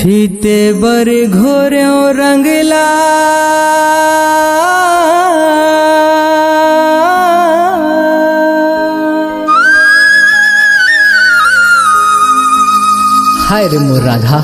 फीते बर घोर्यो रंगला हाय रे मोर राधा।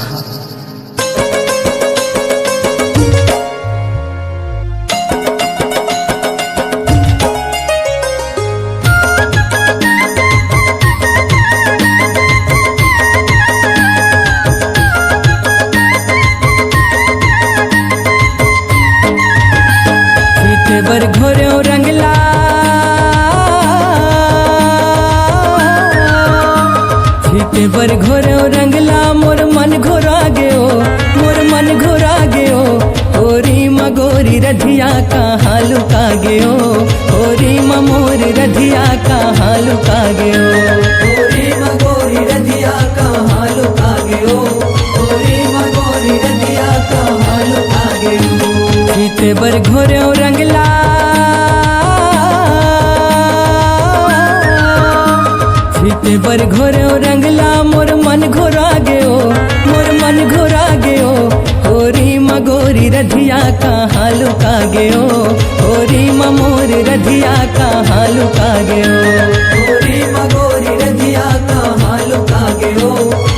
बर घोर्यो रंगला फीते बर घोर्यो रंगला मोर मन घोरा गयो मोर मन घोरा गयो होरी मगोरी रधिया का हालू का गयो होरी मोर रधिया का हालू का गयो होरी मगोरी रधिया का हालू का गयो होरी मगोरी रधिया का हालू का गयो फीते बर घोर्यो रंगला फीते बर घोर्यो रंगला मोर मन घोरा गयो मोर मन घोरा गयो होरी मगोरी रधिया का हालू का गयो होरी मोर रधिया का हालू का गयो होरी मगोरी रधिया का हालू का गयो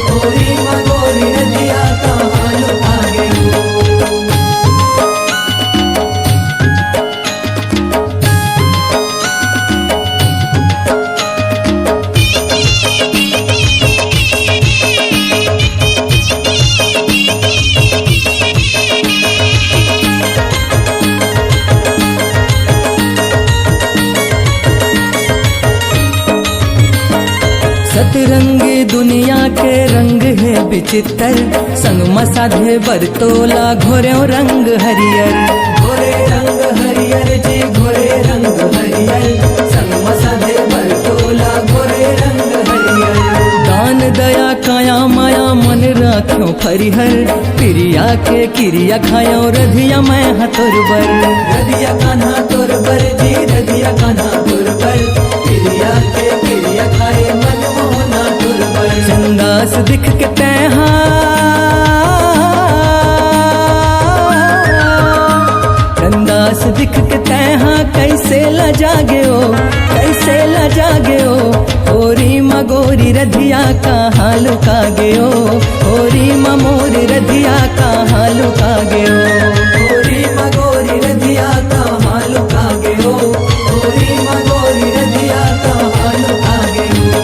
होरी मगोरी रधिया का हालू का गयो। सतरंगी दुनिया के रंग है विचित्र संग मसाधे बरतोला घोर्यो रंग हरियर घोरे रंग हरियर जी घोरे रंग हरियर संग मसाधे बरतोला घोरे रंग हरियर दान दया काया माया मन राख्यो फरिहर प्रिया के किरिया खायो रधिया मैं हतुर बर रधिया कान्हा तोर बर जी रधिया कान्हा तोर बर प्रिया के किरिया खाए मन चंदास दिख के तैहा चंदास दिख के तैहा कैसे लजा गयो कैसे लजा गयो होरी मगोरी रधिया का हालू का गयो होरी मोर रधिया का हालू का गयो होरी मगोरी रधिया का हालू का गयो होरी मगोरी रधिया का हालू का गयो।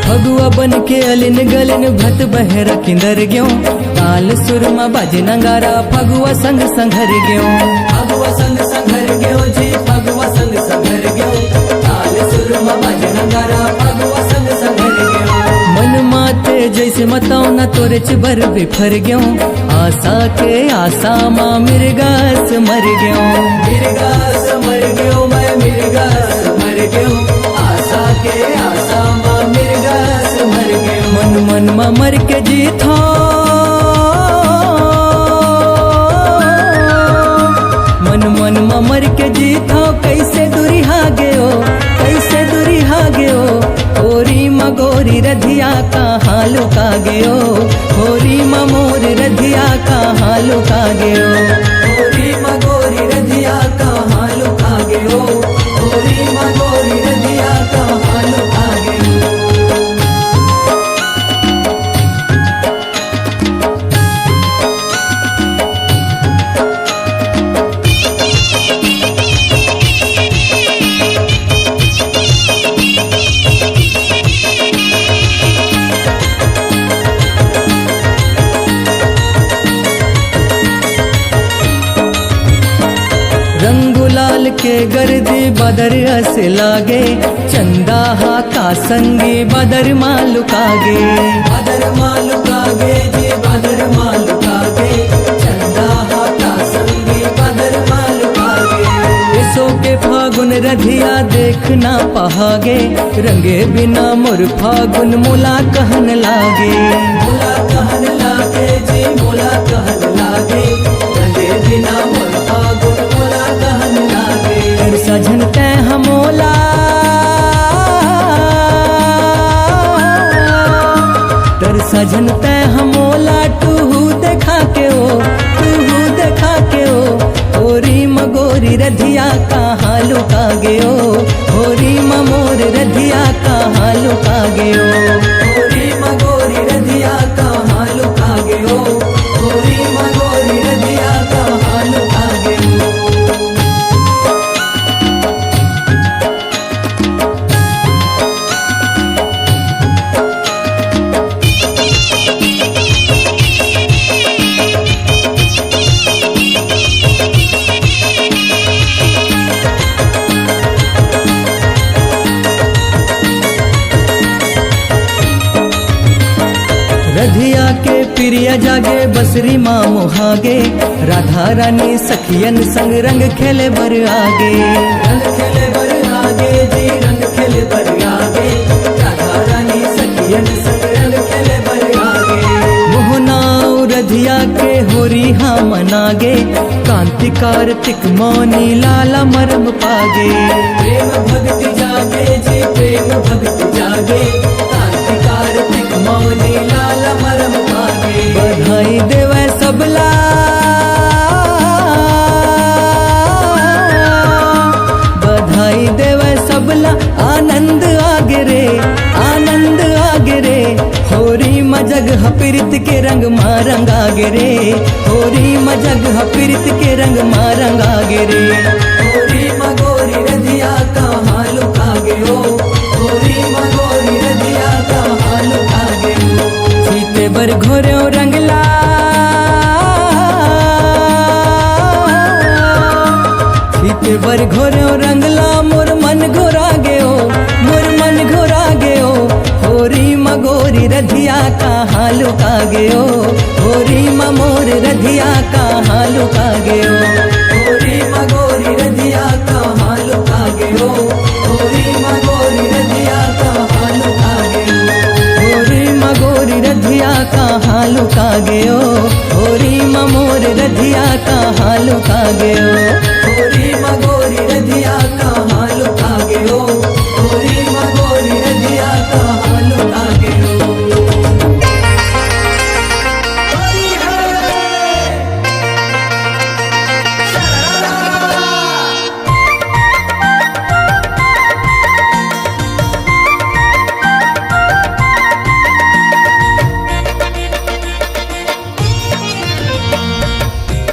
फगुआ बन के अलिन गलिन भत बहरा किंदर ग्यो ताल सुरमा बाजे नंगारा फगुआ संग संघर ग्यो फगुआ संग संघर ग्यो जी फगुआ संग संघर ग्यो ताल सुरमा बाजे नंगारा फगुआ संग संघर ग्यो मन माते जैसे मताओ न तोरे चिबर बिफर ग्यो आशा के आशा माँ मिर्गास मर ग्यो मिर्गास मर ग्यो मैं मिर्गास मर ग्यो आशा के आशा माँ मिर्गास मर गयो मन मन मा मर के जीथो मन मन मा मर के जीथो कैसे दुरिहा गयो कैसे दुरिहा गयो होरी मगोरी रधिया का हालू का गयो होरी मोर रधिया का हालू का गयो होरी मगोरी रधिया का हालू का गयो होरी मगोरी रधिया का हालू का गयो। रंगुलाल के गर्दी बदर अस लागे चंदा हा का संगी बदर मालू कागे बदर मालू कागे जी बदर मालू कागे चंदा हा का संगी बदर मालू कागे सो के फागुन रधिया देख ना पहागे, रंगे बिना मोर फागुन मोला कहन लागे। मोला कहन लागे जी मोला कहन लागे, रंगे बिना मोर फागुन मोला कहन लागे। तर सजन तै हमोला तर सजन तै हमोला टूहू देखा के ओ टूहू देखा के ओ। होरी मगोरी रधिया कहाँ लुका गयो, होरी ममोर रधिया कहाँ लुका गयो। होरी मगोरी रधिया कहाँ लुका गयो, होरी मगोरी रधिया कहाँ लुका गयो। रधिया के प्रिय जागे बसरी माँ मोहागे, राधा रानी सखियन संग रंग खेले बर आगे। रंग खेले बर आगे जी रंग खेले बर आगे, राधा रानी सखियन संग रंग खेले बर आगे। मोहनाऊ रधिया के होरी हाँ मनागे, कांति कार्तिक मौनी लाला मरम पागे। प्रेम भक्ति जागे जी प्रेम भक्ति जागे, कांति कार्तिक मौनी लाला मरम पागे। बधाई देवे सबला बधाई देवे सबला, आनंद आगे रे आनंद आगे रे। होरी मजग हपिरित के रंग मारंग आगे रे, होरी मजग हपिरित के रंग मारंग आगे रे। होरी मगोरी रधिया कहाँ लुका गयो, होरी मगोरी रधिया कहाँ लुका गयो। सीते बर घोर्यो रंगला सीते बर घोर्यो रंगला, मोर मन घोरा गयो मोर मन घोरा गयो। होरी मगोरी रधिया कहाँ लुका गयो, होरी ममोर रधिया कहाँ लुका गयो। होरी मगोरी रधिया कहाँ लुका गयो, होरी मगोरी रधिया कहाँ लुका गयो। होरी मगोरी रधिया कहाँ लुका गयो, होरी ममोर रधिया कहाँ लुका गयो। होरी मगोरी रधिया कहाँ लुका गयो, होरी मगोरी रधिया कहाँ लुका गयो।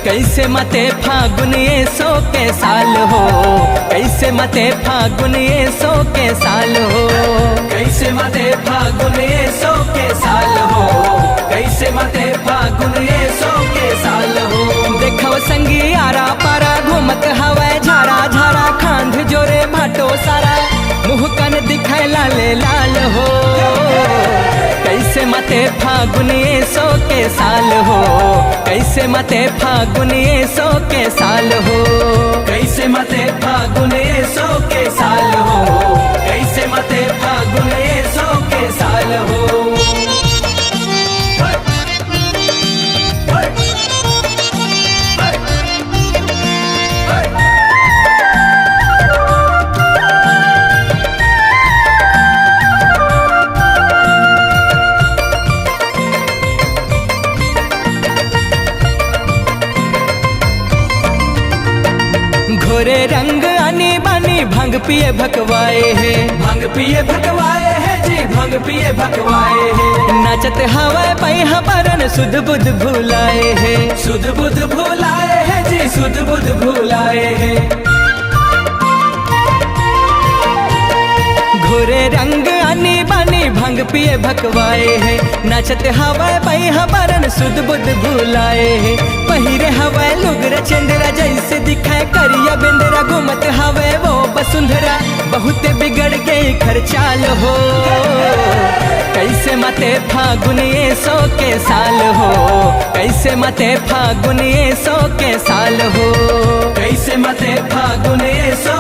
कैसे मते फागुन ये सो के साल हो, कैसे मते फागुन ये सो के साल हो। कैसे मते फागुन ये सो के साल हो, कैसे मते फागुन ये सो के साल हो। देखो संगी आरा पारा घूमत हवा झारा झारा, खांध जोरे भाटो सारा, मुँह कन दिखाए लाले लाल हो। कैसे मते फागुन ये सो के साल हो, कैसे मते फागुन ये सो के साल हो। कैसे मते फागुन ये सो के साल हो, कैसे मते फागुन ये सो के साल हो। घोरे रंग आनी बानी भंग पिए भकवाए है, भंग पिए भकवाए है जी भंग पिए भकवाए है। नाचत हवाए पई हमारन सुध बुध भूलाए है, सुध बुध भूलाए है जी सुध बुध भूलाए है। घोरे रंग आनी बानी भंग पिए भकवाए है, नाचत हवाए पई हमारन सुध बुध भूलाए है। पहिरे हवाए लुगरा चंदरा जैसे दिखाए करिया बिंदरा, घूमत हवे वो बसुंधरा, बहुत बिगड़ गई खर्चाल हो। कैसे मते फागुन ये सो के साल हो, कैसे मते फागुन ये सो के साल हो। कैसे मते फागुन ये सो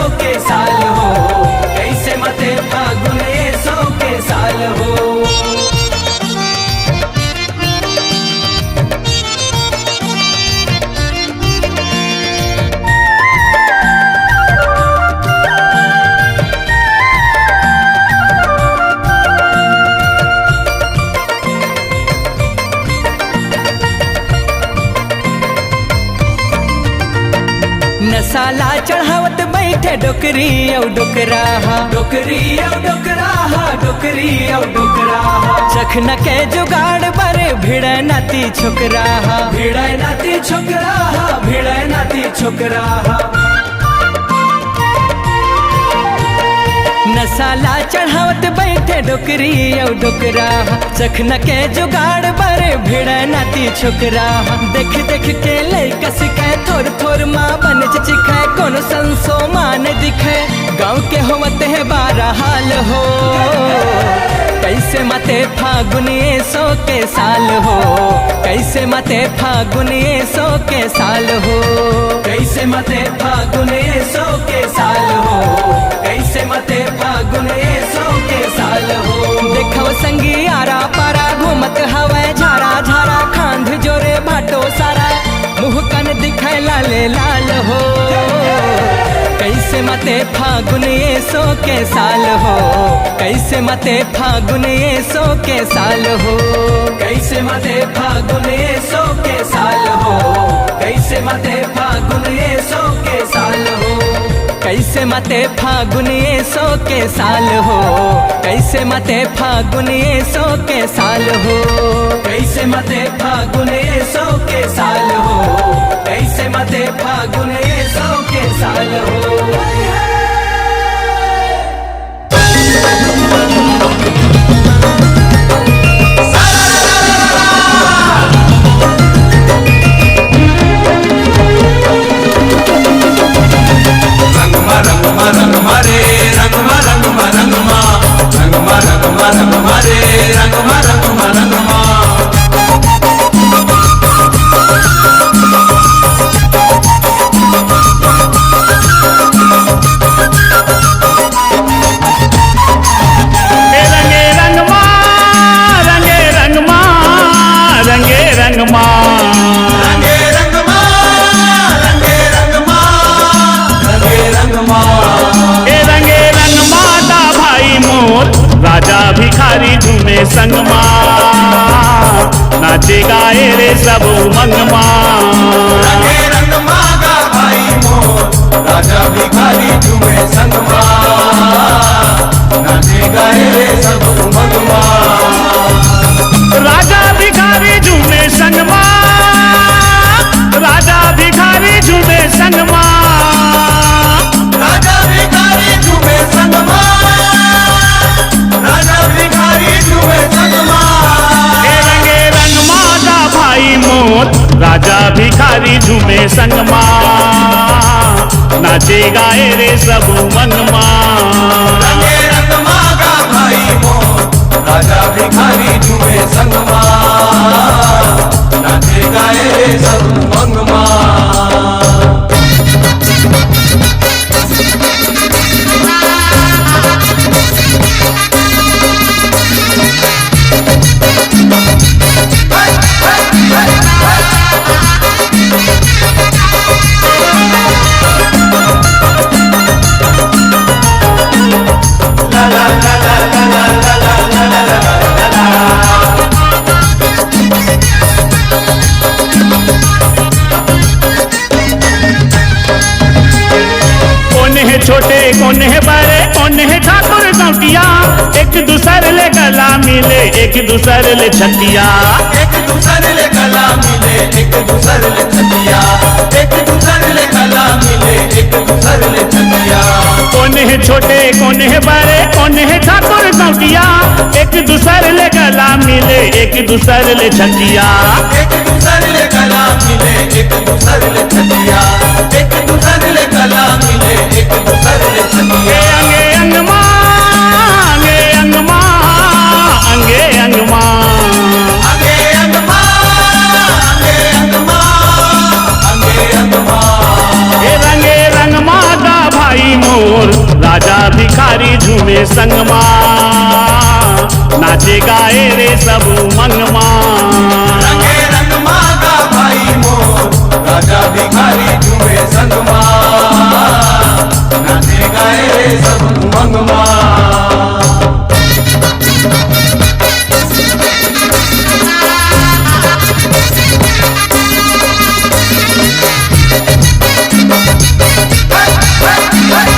बैठे डोकरी औ डोकराहा, डोकरी औ डोकराहा, डोकरी औ डोकराहा। चखना के जुगाड़ बरे भिड़े नाती छोकराहा, भिड़े नाती छोकराहा, भिड़े नाती छोकराहा। नसाला चढ़ावत बैठे डोकरी औ डोकराहा, चखना के जुगाड़ बरे भिड़े नाती छोकराहा। देख देख के लइका सिखाए थोर थोर माँ बन चिखाए, कोनो संसो मान दिखे गाँव के होवत है बारह हाल हो। कैसे मते फागुनी सो के साल हो, कैसे मते फागुनी सो के साल हो, कैसे मते फागुनी सो के साल हो, कैसे मते फागुनी सो के साल हो। देखो संगी आरा पारा घूमत हवे झारा झारा, खांध जोरे भाटो सारा, मुँह कन दिखाए लाले लाल हो। कैसे मते फागुनी सो के साल हो, कैसे मते फागुनी सो के साल हो, कैसे मते फागुनी सो के साल हो, कैसे मते फागुनी सो के साल हो, कैसे मते फागुनी सो के साल हो, कैसे मते फागुनी सो के साल हो, कैसे मते फागुनी सो के साल हो, कैसे मते फागुनी सो के साल हो। भिखारी झूमे संगमा, नाचे गाए रे सब उमंगमा। रंगे रंग मागा भाई मोर, राजा भिखारी झूमे संगमा, नाचे गाए रे सब उमंगमा। राजा भिखारी झूमे संगमा, राजा भिखारी झूमे संगमा, राजा भिखारी झूमे संगमा, राजा भिखारी झूमे संगमा। रंगे रंग माता भाई मोर, राजा भिखारी झूमे संगमा, नाचे गाए रे सब उमंगमा। रंगे रंग मागा भाई मोर, राजा भिखारी झूमे संगमा, नाचे गाए रे सब उमंगमा। छोटे कौन है बड़े कौन है ठाकुर गौटिया, एक दूसरे ले गला मिले एक दूसरे ले छतिया, एक दूसरे ले गला मिले एक दूसरे ले छतिया, एक दूसरे ले गला मिले एक दूसरे ले छतिया। कौन है छोटे कौन है बड़े कौन है ठाकुर गौटिया, एक दूसरे ले गला मिले एक दूसरे ले छतिया, एक दूसरे ले गला मिले एक दूसरे ले छतिया, एक दूसरे ले गला मिले एक दूसरे ले छतिया। अंगे अंगमा अंगे अंगमा अंगे अंगमा अंगे अंगमा अंगे अंगमा अंगे अंगमा। रंगे रंगमा दा भाई मोर, राजा भिखारी झूमे संगमा, नाचे गाए रे सब उमंगमा। रंगे रंगमा दा भाई मोर, राजा भिखारी झूमे संगमा, नाचे गाए रे सब उमंगमा। Hey, hey, hey.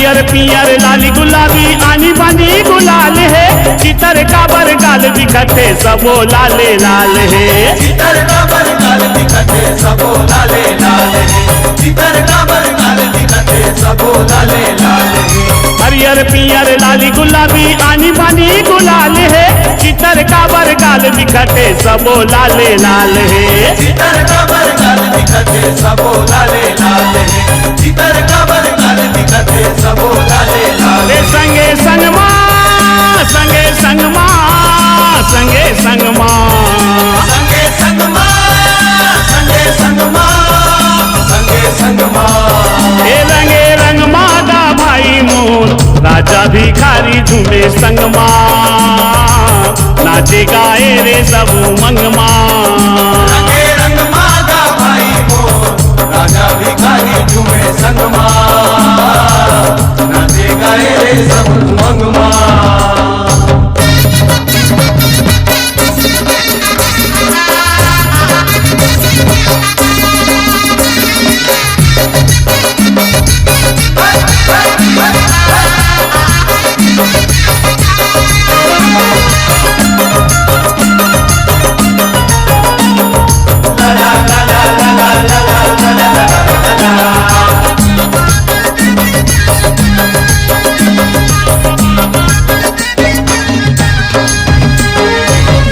हरियर पियर लाली गुलाबी आनी बानी गुलाल है, चितर काबर गाल दिखते सबो लाले लाल है। चितर काबर गाल दिखते सबो लाले लाल है, चितर काबर गाल दिखते सबो लाले लाल है। हरियर पियर लाली गुलाबी आनी बानी गुलाल है, चितर काबर गाल दिखते सबो लाले लाल है। चितर काबर गाल दिखते सबो लाले लाल है, चितर काबर गाल दिखते सबो लाले लाल है। संगे संगमा संगे संगमा संगे संगमा संगे संगमा संगे संगमा संगे संगमा ए रंगे रंगमा दा भाई मोर राजा भिखारी झूमे संगमा, नाचे गाए रे सब मंगमा। रंगे रंगमा दा भाई मोर राजा भिखारी झूमे संगमा, नाचे गाए रे सब मंगमा।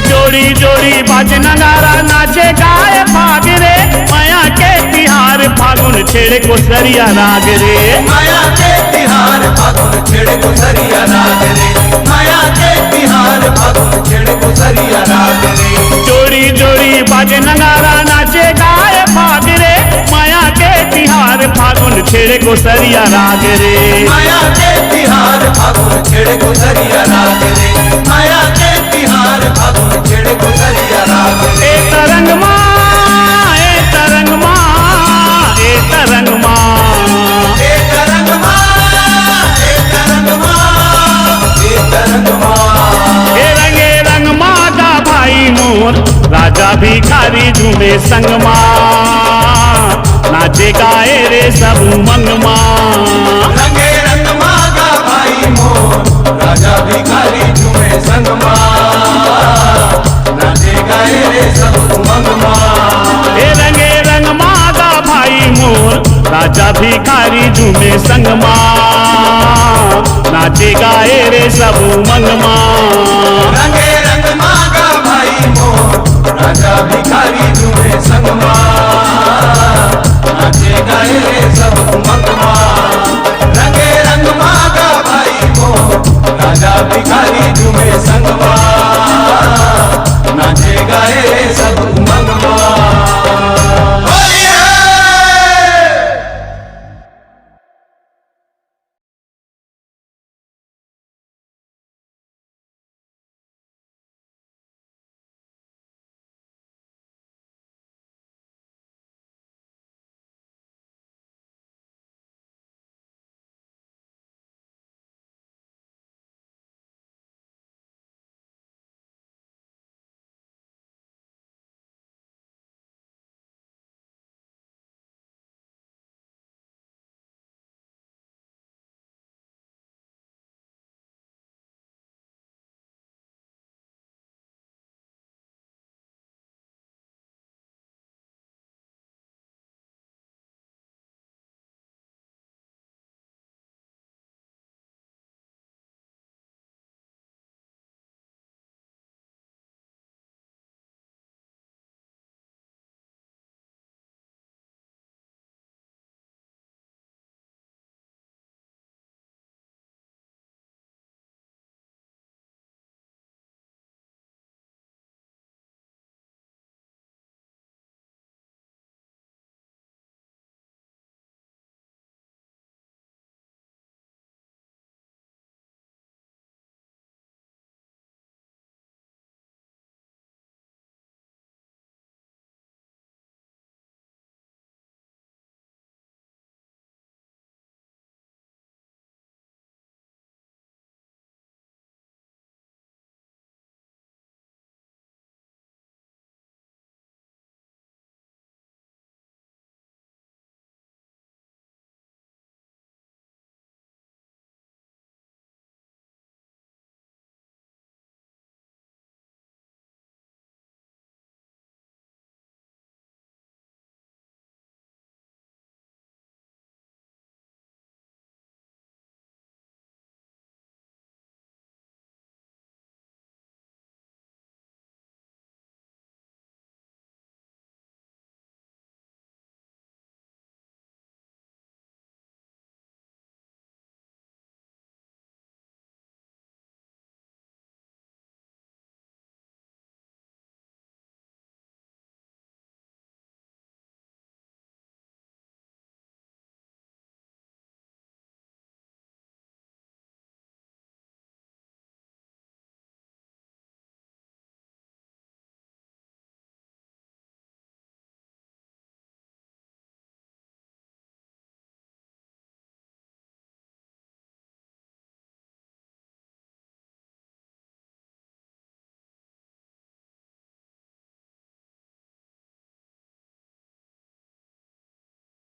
जोड़ी जोड़ी बाज नगारा नाचे गाए भाग रे, माया के तिहार फागुन छेड़े को सरिया राग रे। माया के तिहार फागुन छेड़े को सरिया राग रे, माया के तिहार फागुन छेड़े को सरिया राग रे। जोड़ी जोड़ी बाज नगारा नाचे गाए भाग रे, माया के तिहार फागुन छेड़े को सरिया राग रे। माया के तिहार फागुन छेड़े को सरिया राग रे, माया के तिहार फागुन छेड़े को सरिया राग रे। ए तरंग माँ ए तरंग माँ ए तरंग माँ ए तरंग माँ ए तरंग माँ ए तरंग माँ। ए रंगे रंग माँ दा भाई मोर राजा भिखारी झूमे संगमा, नाचे गाए रे सब मंगमा। रंगे रंग मागा भाई मोर राजा भिखारी झूमे संगमा, नाचे गाए रे सब मंगमा। ए रंगे रंग मागा भाई मोर राजा भिखारी झूमे संगमा, नाचे गाए रे सब मंगमा। रंगे रंग मागा भाई मोर राजा भिखारी झूमे संगमा,